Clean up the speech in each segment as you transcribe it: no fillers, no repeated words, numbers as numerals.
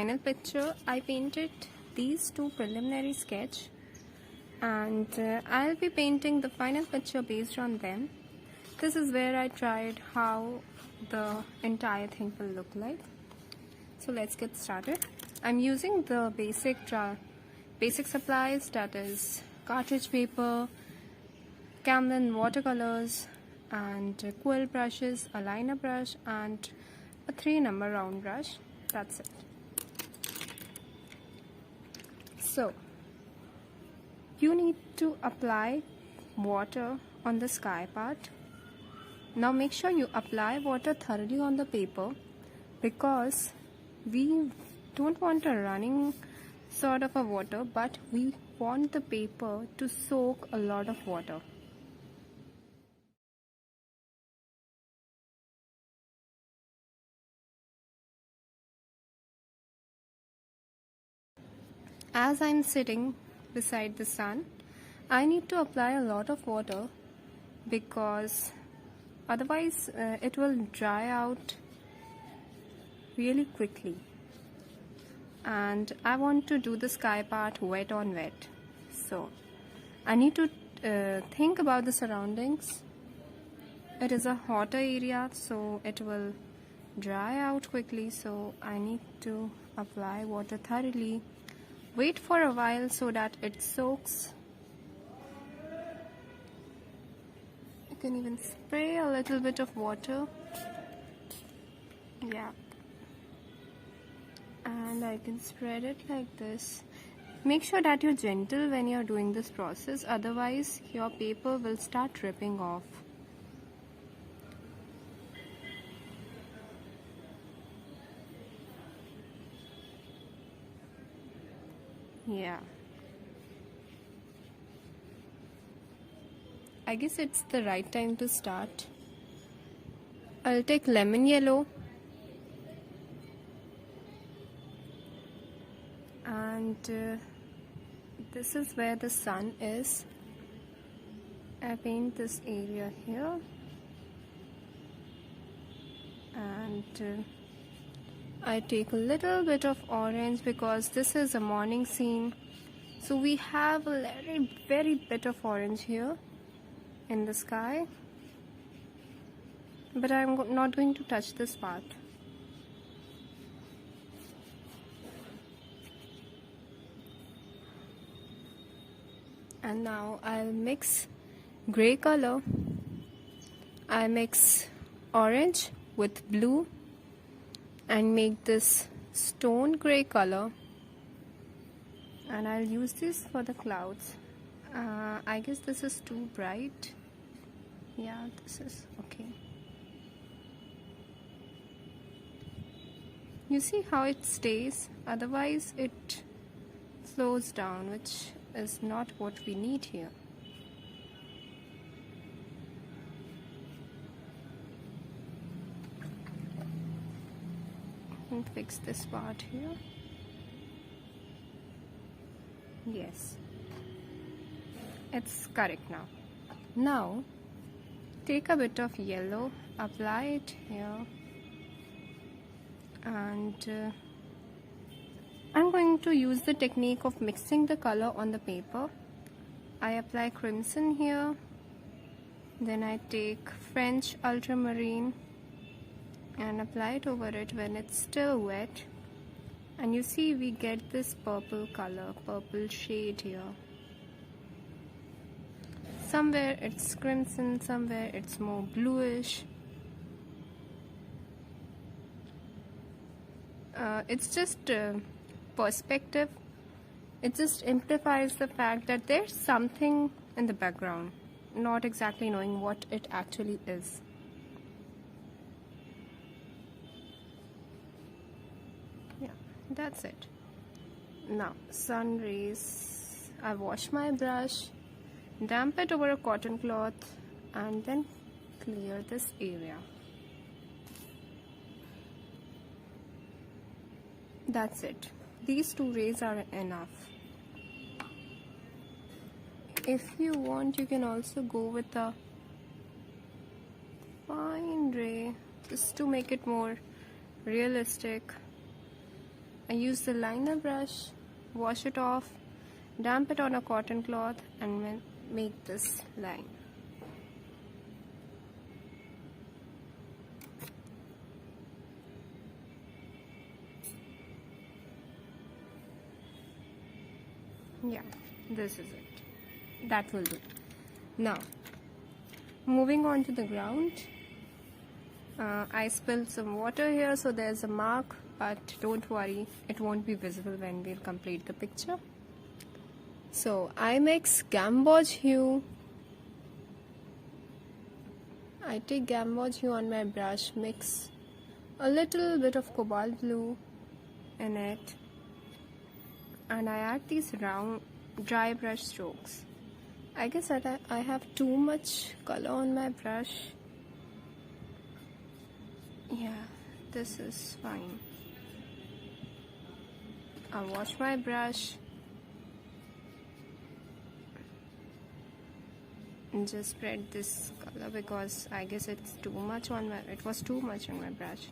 final picture. I painted these two preliminary sketch, and I'll be painting the final picture based on them. This is where I tried how the entire thing will look like. So let's get started. I'm using the basic supplies, that is cartridge paper, Camlin watercolors, and quill brushes, a liner brush, and a 3-number round brush. That's it. So you need to apply water on the sky part. Now make sure you apply water thoroughly on the paper, because we don't want a running sort of a water, but we want the paper to soak a lot of water. As I'm sitting beside the sun, I need to apply a lot of water, because otherwise it will dry out really quickly, and I want to do the sky part wet on wet. So I need to think about the surroundings. It is a hotter area, so it will dry out quickly, so I need to apply water thoroughly. Wait for a while so that it soaks. You can even spray a little bit of water. Yeah. And I can spread it like this. Make sure that you're gentle when you're doing this process, otherwise your paper will start ripping off. Yeah. I guess it's the right time to start. I'll take lemon yellow and this is where the sun is. I paint this area here, and I take a little bit of orange because this is a morning scene, so we have a very bit of orange here in the sky, but I'm not going to touch this part. And now I'll mix gray color. I mix orange with blue and make this stone gray color, and I'll use this for the clouds. I guess this is too bright. Yeah, this is okay. You see how it stays, otherwise it slows down, which is not what we need here. And fix this part here. Yes, it's correct now. Now take a bit of yellow, apply it here, and I'm going to use the technique of mixing the color on the paper. I apply crimson here, then I take French ultramarine and apply it over it when it's still wet, and you see we get this purple color, purple shade here. Somewhere it's crimson, somewhere it's more bluish. It's just perspective. It just amplifies the fact that there's something in the background, not exactly knowing what it actually is. Yeah, that's it. Now sun rays, I wash my brush, damp it over a cotton cloth, and then clear this area. That's it. These two rays are enough. If you want, you can also go with a fine ray just to make it more realistic. I use the liner brush, wash it off, damp it on a cotton cloth, and make this line. Yeah, this is it. That will do. Now, moving on to the ground. I spilled some water here, so there's a mark, but don't worry, it won't be visible when we'll complete the picture. So I mix gamboge hue. I take gamboge hue on my brush, mix a little bit of cobalt blue in it, and I add these round dry brush strokes. I guess that I have too much color on my brush. Yeah, this is fine. I'll wash my brush and just spread this color because I guess it was too much on my brush.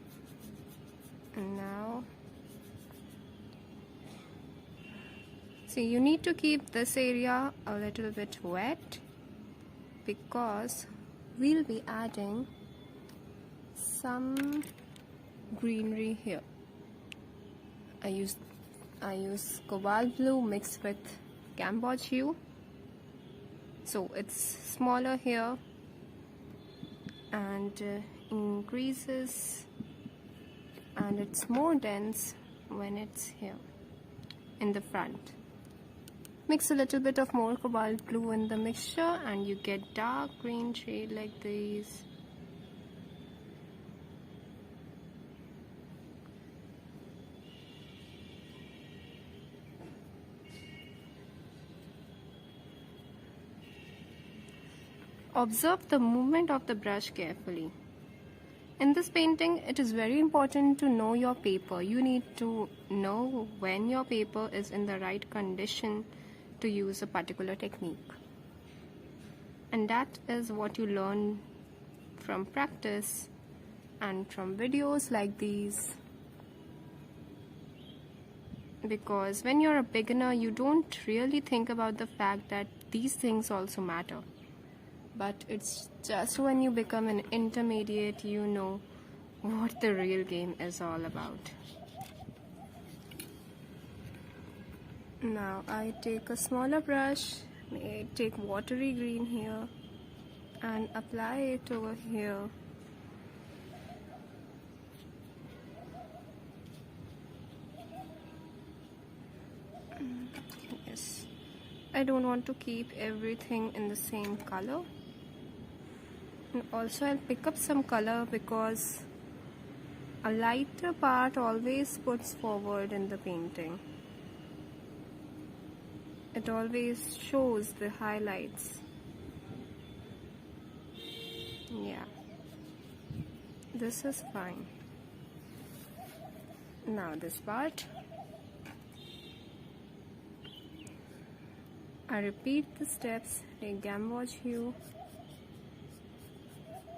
And now, see, you need to keep this area a little bit wet because we'll be adding some greenery here. I use cobalt blue mixed with gamboge hue, so it's smaller here and increases, and it's more dense when it's here in the front. Mix a little bit of more cobalt blue in the mixture and you get dark green shade like these. Observe the movement of the brush carefully. In this painting, it is very important to know your paper. You need to know when your paper is in the right condition to use a particular technique. And that is what you learn from practice and from videos like these. Because when you're a beginner, you don't really think about the fact that these things also matter. But it's just when you become an intermediate, you know what the real game is all about. Now I take a smaller brush, I take watery green here and apply it over here. Yes, I don't want to keep everything in the same color. And also I'll pick up some color because a lighter part always puts forward in the painting. It always shows the highlights. Yeah, this is fine. Now this part, I repeat the steps, take gamboge hue.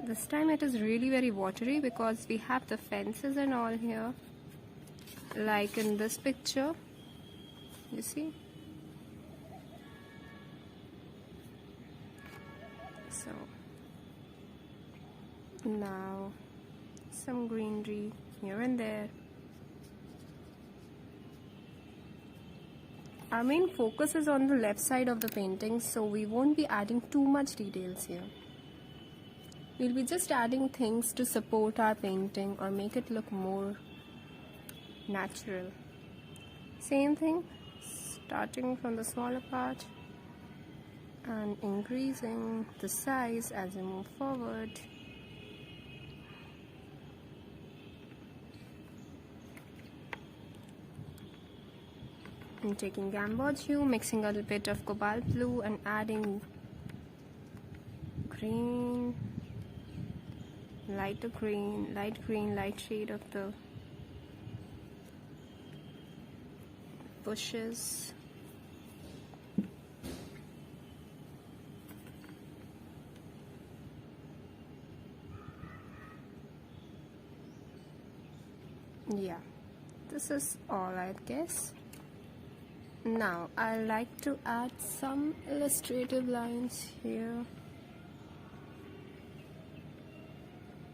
This time it is really very watery because we have the fences and all here, like in this picture, you see. So now some greenery here and there. Our main focus is on the left side of the painting, so we won't be adding too much details here. We'll be just adding things to support our painting or make it look more natural. Same thing, starting from the smaller part and increasing the size as we move forward. And taking gamboge hue, mixing a little bit of cobalt blue and adding green, lighter green, light shade of the bushes. Yeah, this is all, I guess. Now I like to add some illustrative lines here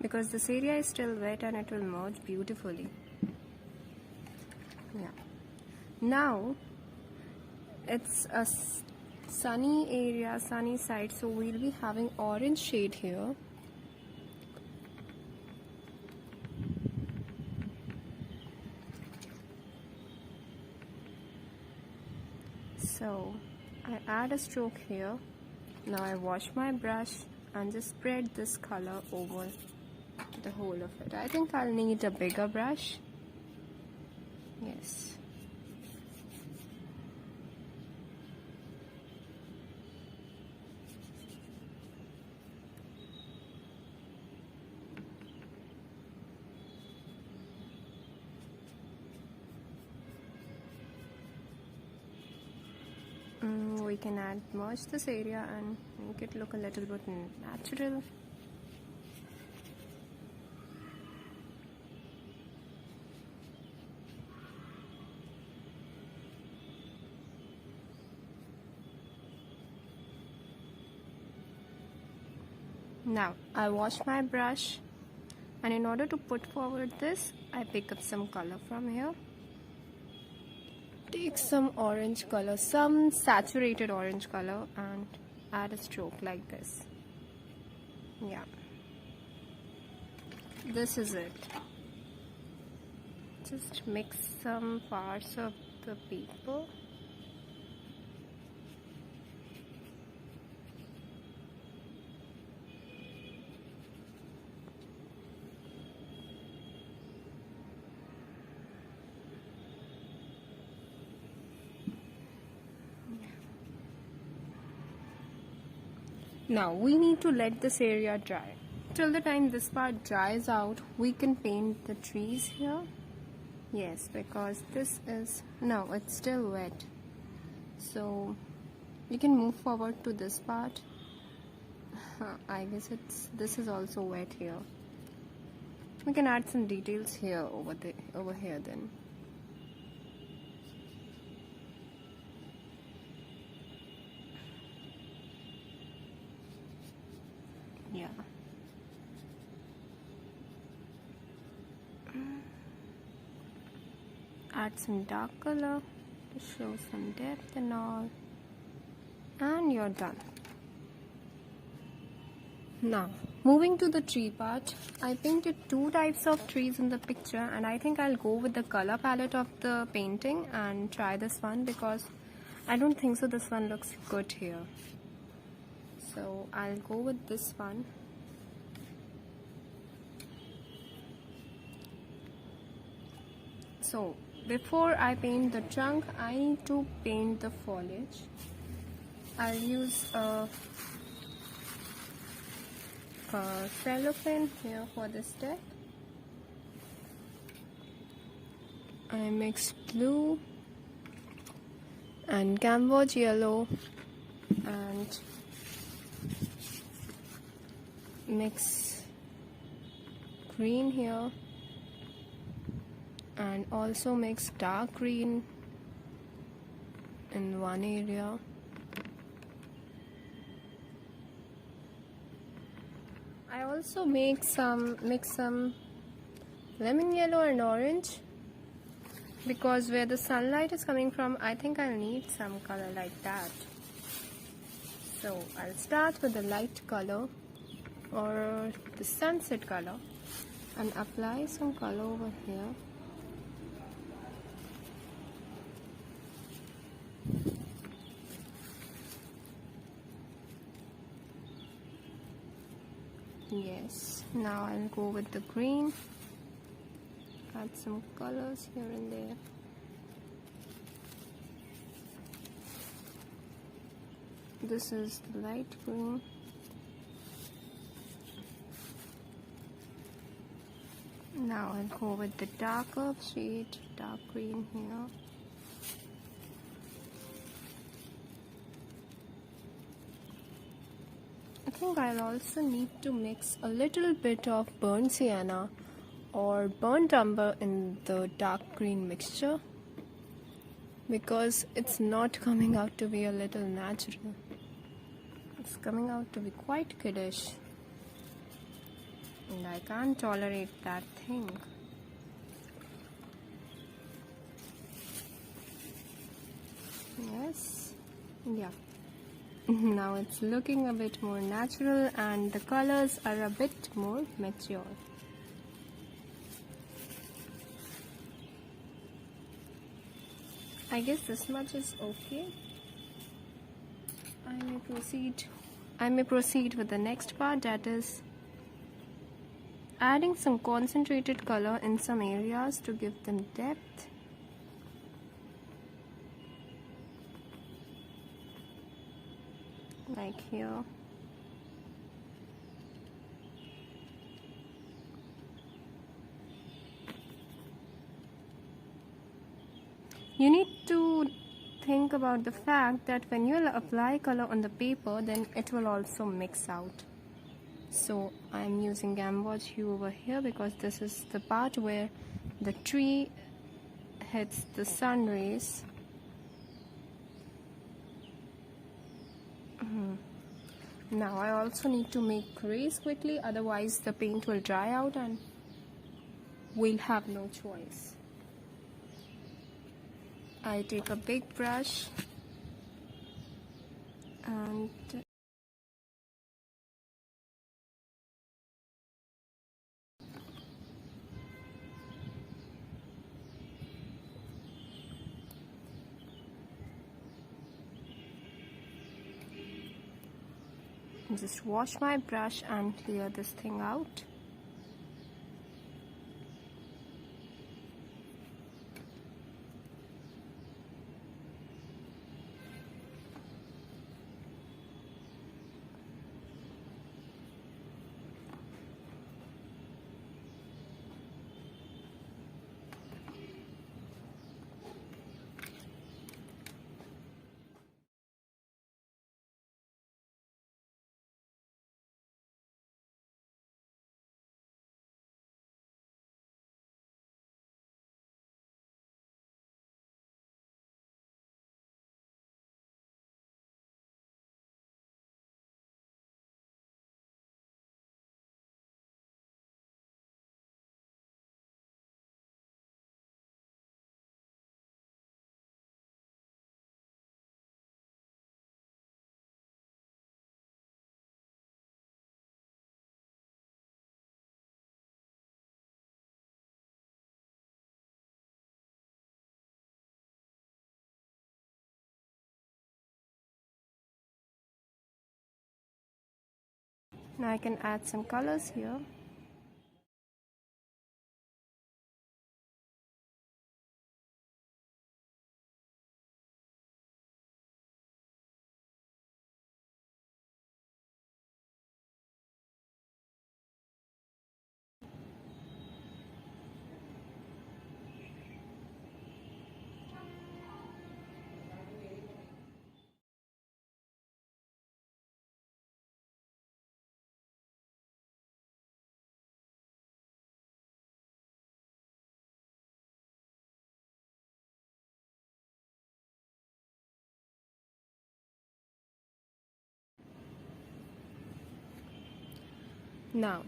because this area is still wet and it will merge beautifully. Yeah. Now it's a sunny area, sunny side, so we'll be having orange shade here. So I add a stroke here. Now I wash my brush and just spread this color over the whole of it. I think I'll need a bigger brush. Yes. We can merge this area and make it look a little bit natural. Now I wash my brush, and in order to put forward this, I pick up some color from here. Take some orange color, some saturated orange color, and add a stroke like this. Yeah, this is it. Just mix some parts of the paper. Now we need to let this area dry. Till the time this part dries out, we can paint the trees here. Yes, because this is, no, it's still wet. So you can move forward to this part. I guess this is also wet here. We can add some details here over here then. Yeah. Add some dark color to show some depth and all. And you're done. Now, moving to the tree part, I painted two types of trees in the picture, and I think I'll go with the color palette of the painting and try this one because I don't think so this one looks good here. So I'll go with this one. So before I paint the trunk, I need to paint the foliage. I'll use a cellophane here for this step. I mix blue and Camboge yellow and mix green here and also mix dark green in one area. I also mix some lemon yellow and orange because where the sunlight is coming from, I think I'll need some color like that. So I'll start with the light color or the sunset color and apply some color over here. Yes, now I'll go with the green, add some colors here and there. This is the light green. Now I'll go with the darker shade, dark green here. I think I'll also need to mix a little bit of burnt sienna or burnt umber in the dark green mixture, because it's not coming out to be a little natural. It's coming out to be quite kiddish, and I can't tolerate that thing. Yes, yeah. Now it's looking a bit more natural and the colors are a bit more mature. I guess this much is okay. I may proceed with the next part, that is adding some concentrated color in some areas to give them depth. Like here. You need to think about the fact that when you apply color on the paper, then it will also mix out. So I am using gamboge hue over here because this is the part where the tree hits the sun rays. Now I also need to make rays quickly, otherwise the paint will dry out and we'll have no choice. I take a big brush and just wash my brush and clear this thing out. Now I can add some colors here. Now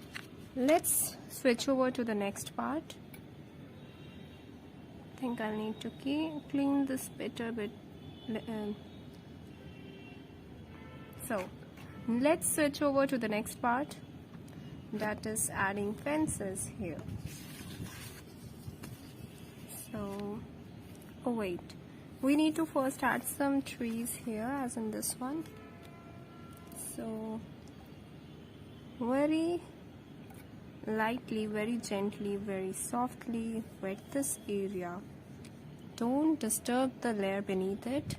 let's switch over to the next part. I think I'll need to clean this bit a bit. So let's switch over to the next part, that is adding fences here. So, oh wait, we need to first add some trees here, as in this one. So very lightly, very gently, very softly wet this area. Don't disturb the layer beneath it.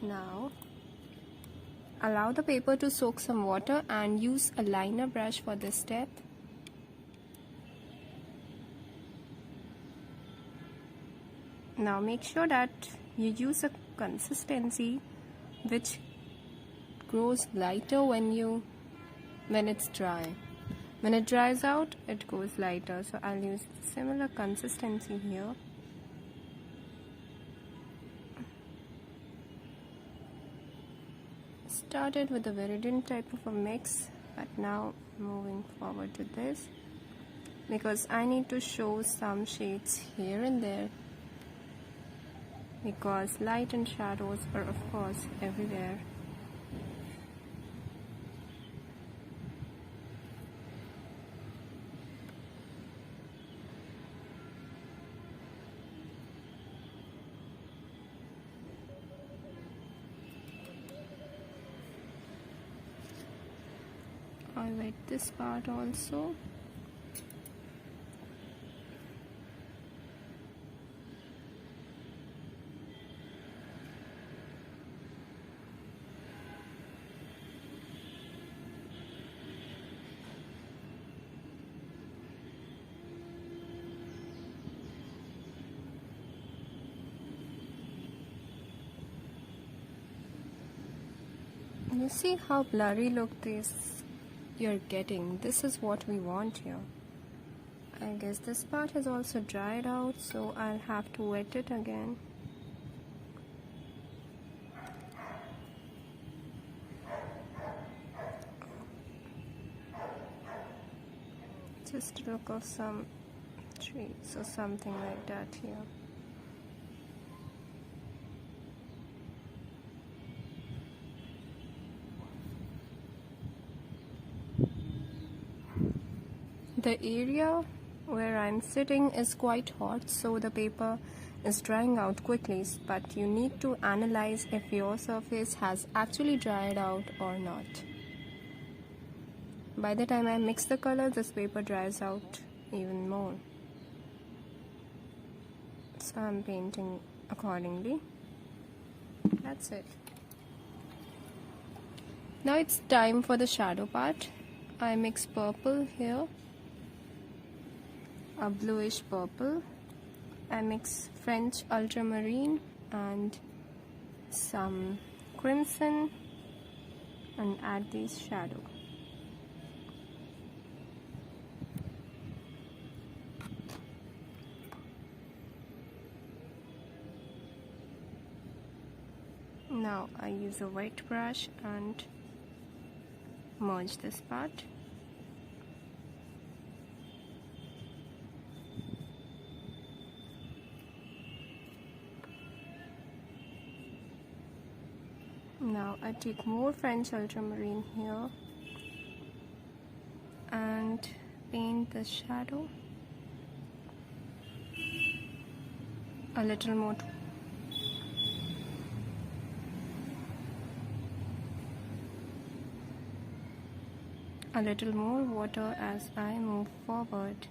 Now allow the paper to soak some water and use a liner brush for this step. Now make sure that you use a consistency which grows lighter when it's dry. When it dries out, it goes lighter. So I'll use similar consistency here. Started with a viridian type of a mix, but now moving forward to this because I need to show some shades here and there, because light and shadows are of course everywhere. I wet this part also. You see how blurry look you're getting. This is what we want here. I guess this part has also dried out, so I'll have to wet it again. Just look of some trees or something like that here. The area where I'm sitting is quite hot, so the paper is drying out quickly, but you need to analyze if your surface has actually dried out or not. By the time I mix the color, this paper dries out even more. So I'm painting accordingly. That's it. Now it's time for the shadow part. I mix purple here, a bluish purple. I mix French ultramarine and some crimson and add this shadow. Now I use a white brush and merge this part. Now I take more French ultramarine here and paint the shadow a little more. A little more water as I move forward.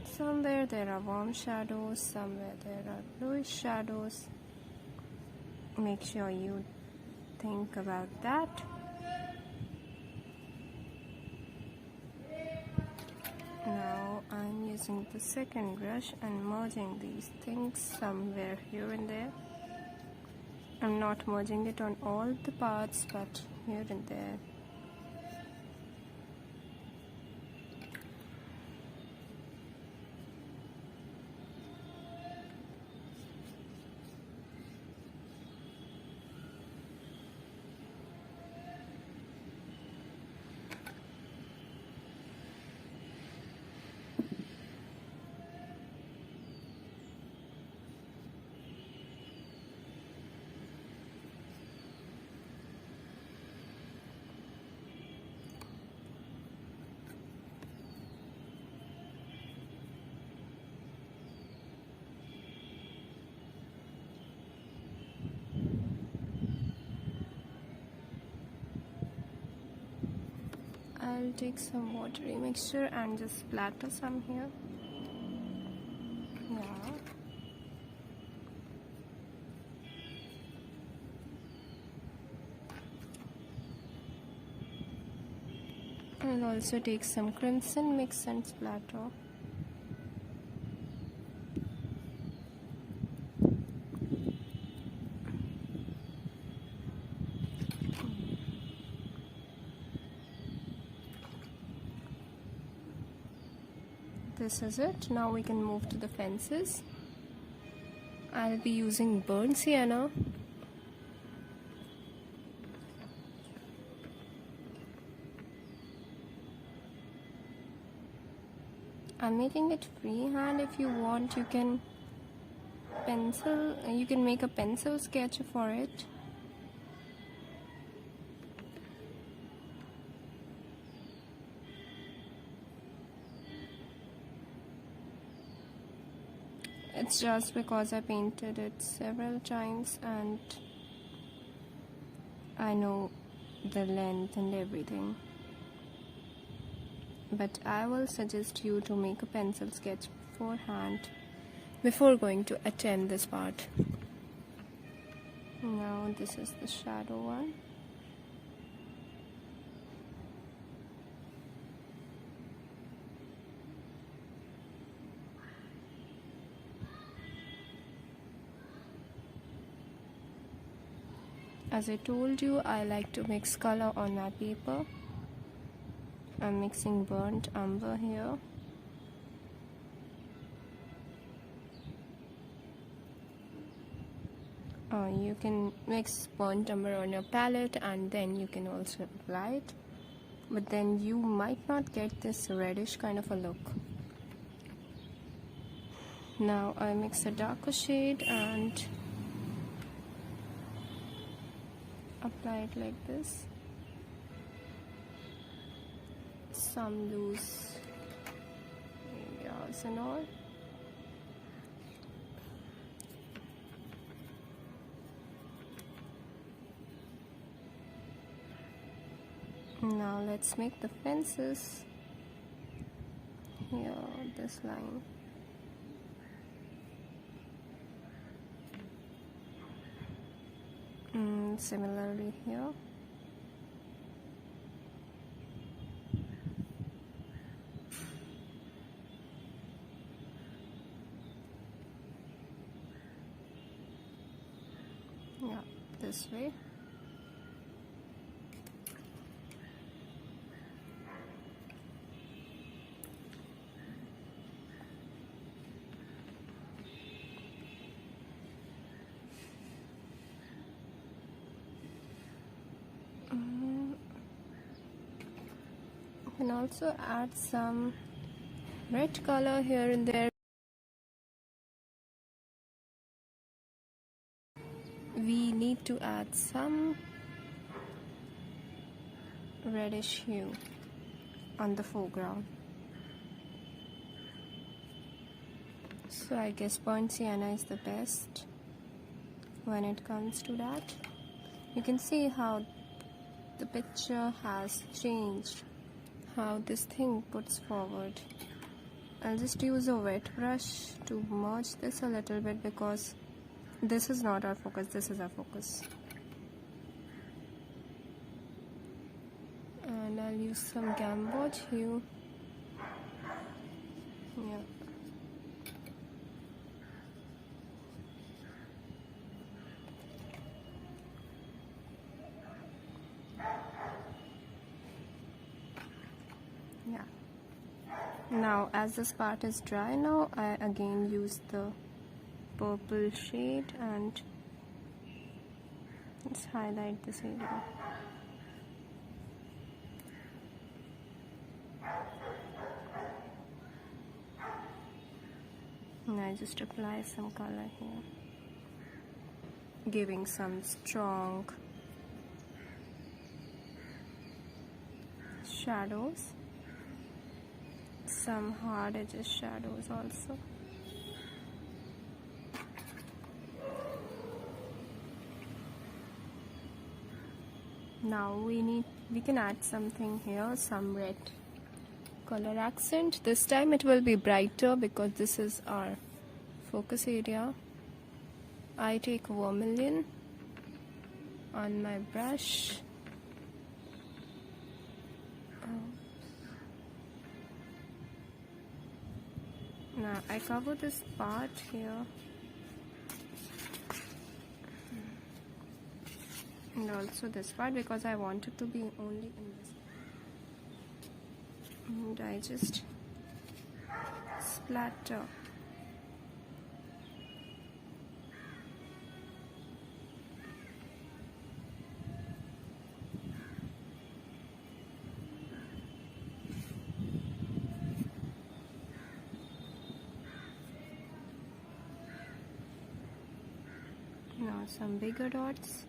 Somewhere there are warm shadows, somewhere there are bluish shadows. Make sure you think about that. Now I'm using the second brush and merging these things somewhere here and there. I'm not merging it on all the parts, but here and there. I'll take some watery mixture and just splatter some here. Yeah. I'll also take some crimson mix and splatter. This is it. Now we can move to the fences. I'll be using burnt sienna. I'm making it freehand. If you want, you can make a pencil sketch for it. It's just because I painted it several times and I know the length and everything. But I will suggest you to make a pencil sketch beforehand before going to attempt this part. Now this is the shadow one. As I told you, I like to mix color on my paper. I'm mixing burnt umber here. You can mix burnt umber on your palette and then you can also apply it. But then you might not get this reddish kind of a look. Now I mix a darker shade and apply it like this. Some loose areas and all. Now let's make the fences. Here, this line. Similarly here. Yeah, this way. You can also add some red color here and there. We need to add some reddish hue on the foreground. So I guess burnt sienna is the best when it comes to that. You can see how the picture has changed, how this thing puts forward. I'll just use a wet brush to merge this a little bit because this is not our focus, this is our focus. And I'll use some gamboge hue. Yeah. Yeah. Now as this part is dry now, I again use the purple shade and let's highlight this area. And I just apply some color here, giving some strong shadows, some hard edges shadows also. Now we can add something here, some red color accent. This time it will be brighter because this is our focus area. I take vermilion on my brush. Now I cover this part here and also this part because I want it to be only in this. And I just splatter. Now some bigger dots.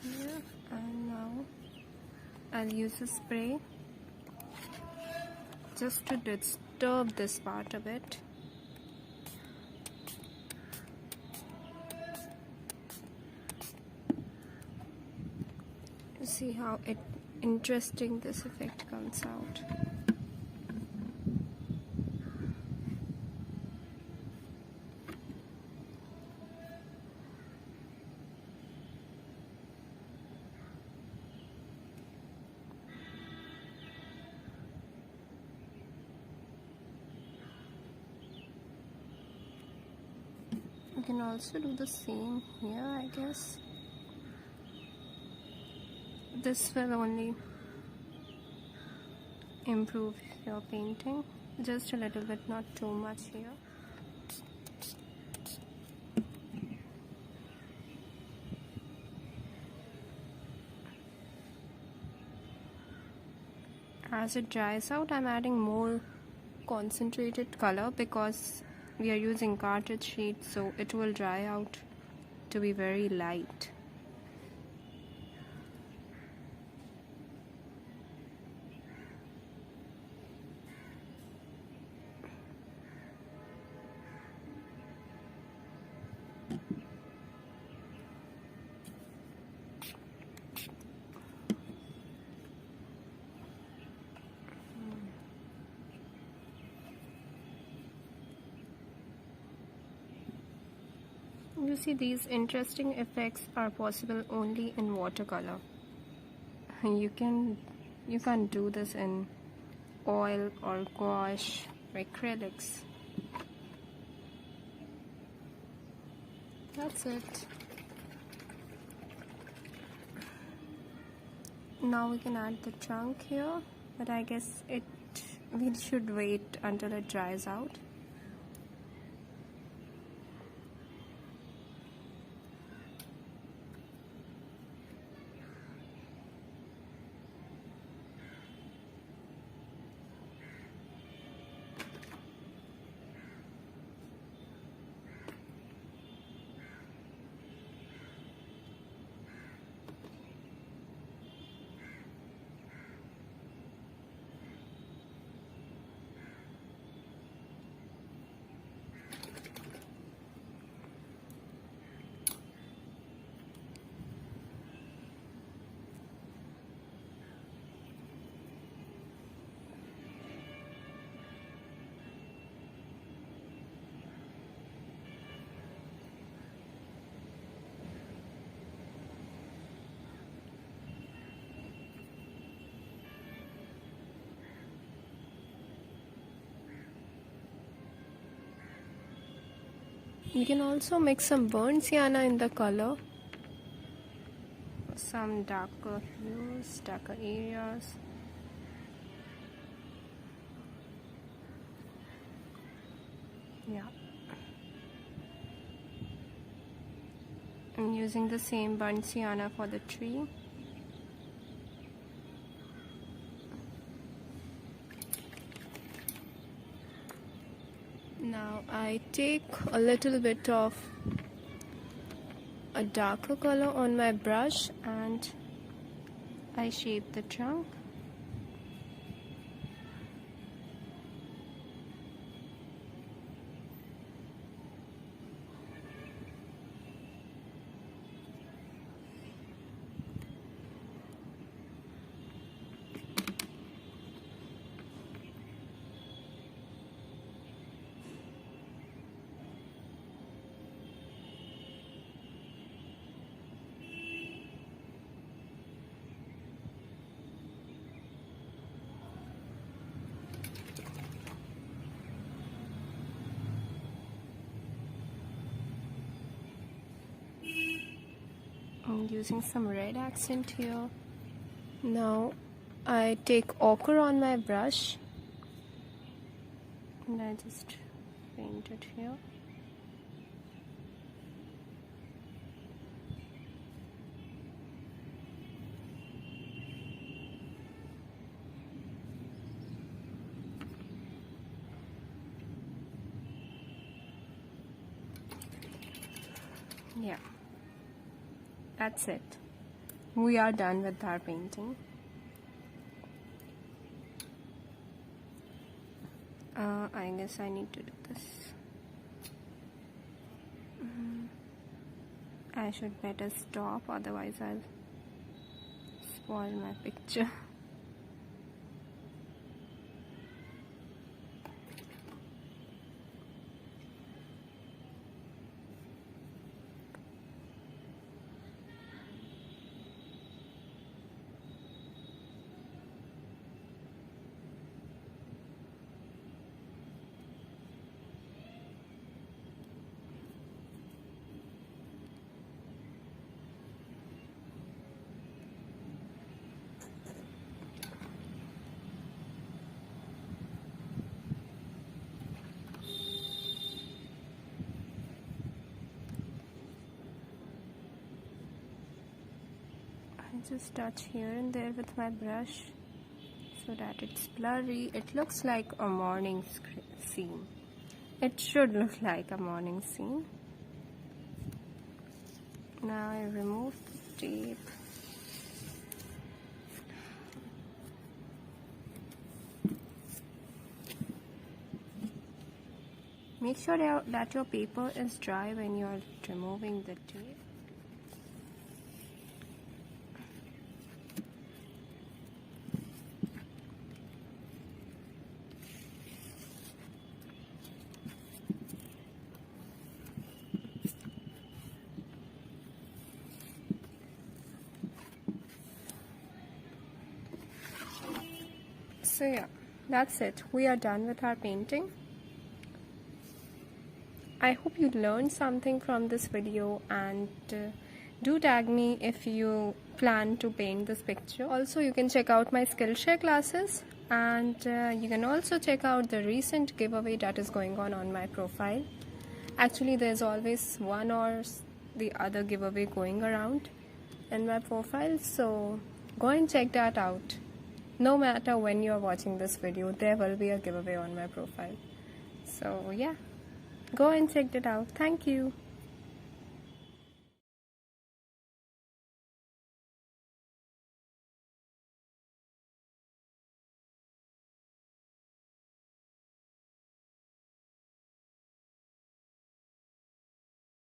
Here, and now I'll use a spray just to disturb this part a bit. See how interesting this effect comes out. You can also do the same here, I guess. This will only improve your painting just a little bit, not too much here. As it dries out, I'm adding more concentrated color because we are using cartridge sheet, so it will dry out to be very light. You see, these interesting effects are possible only in watercolor. You can't do this in oil or gouache or acrylics. That's it. Now we can add the trunk here, but I guess we should wait until it dries out. You can also mix some burnt sienna in the color, some darker hues, darker areas. Yeah. I'm using the same burnt sienna for the tree. Now I take a little bit of a darker color on my brush and I shape the trunk. using some red accent here. Now I take ochre on my brush and I just paint it here. Yeah, that's it. We are done with our painting. I guess I need to do this. I should better stop, otherwise I'll spoil my picture. I just touch here and there with my brush so that it's blurry. It looks like a morning scene. It should look like a morning scene. Now I remove the tape. Make sure that your paper is dry when you are removing the tape. So yeah, that's it. We are done with our painting. I hope you learned something from this video, and do tag me if you plan to paint this picture. Also, you can check out my Skillshare classes, and you can also check out the recent giveaway that is going on my profile. Actually, there's always one or the other giveaway going around in my profile, so go and check that out. No matter when you're watching this video, there will be a giveaway on my profile. So yeah, go and check it out. Thank you.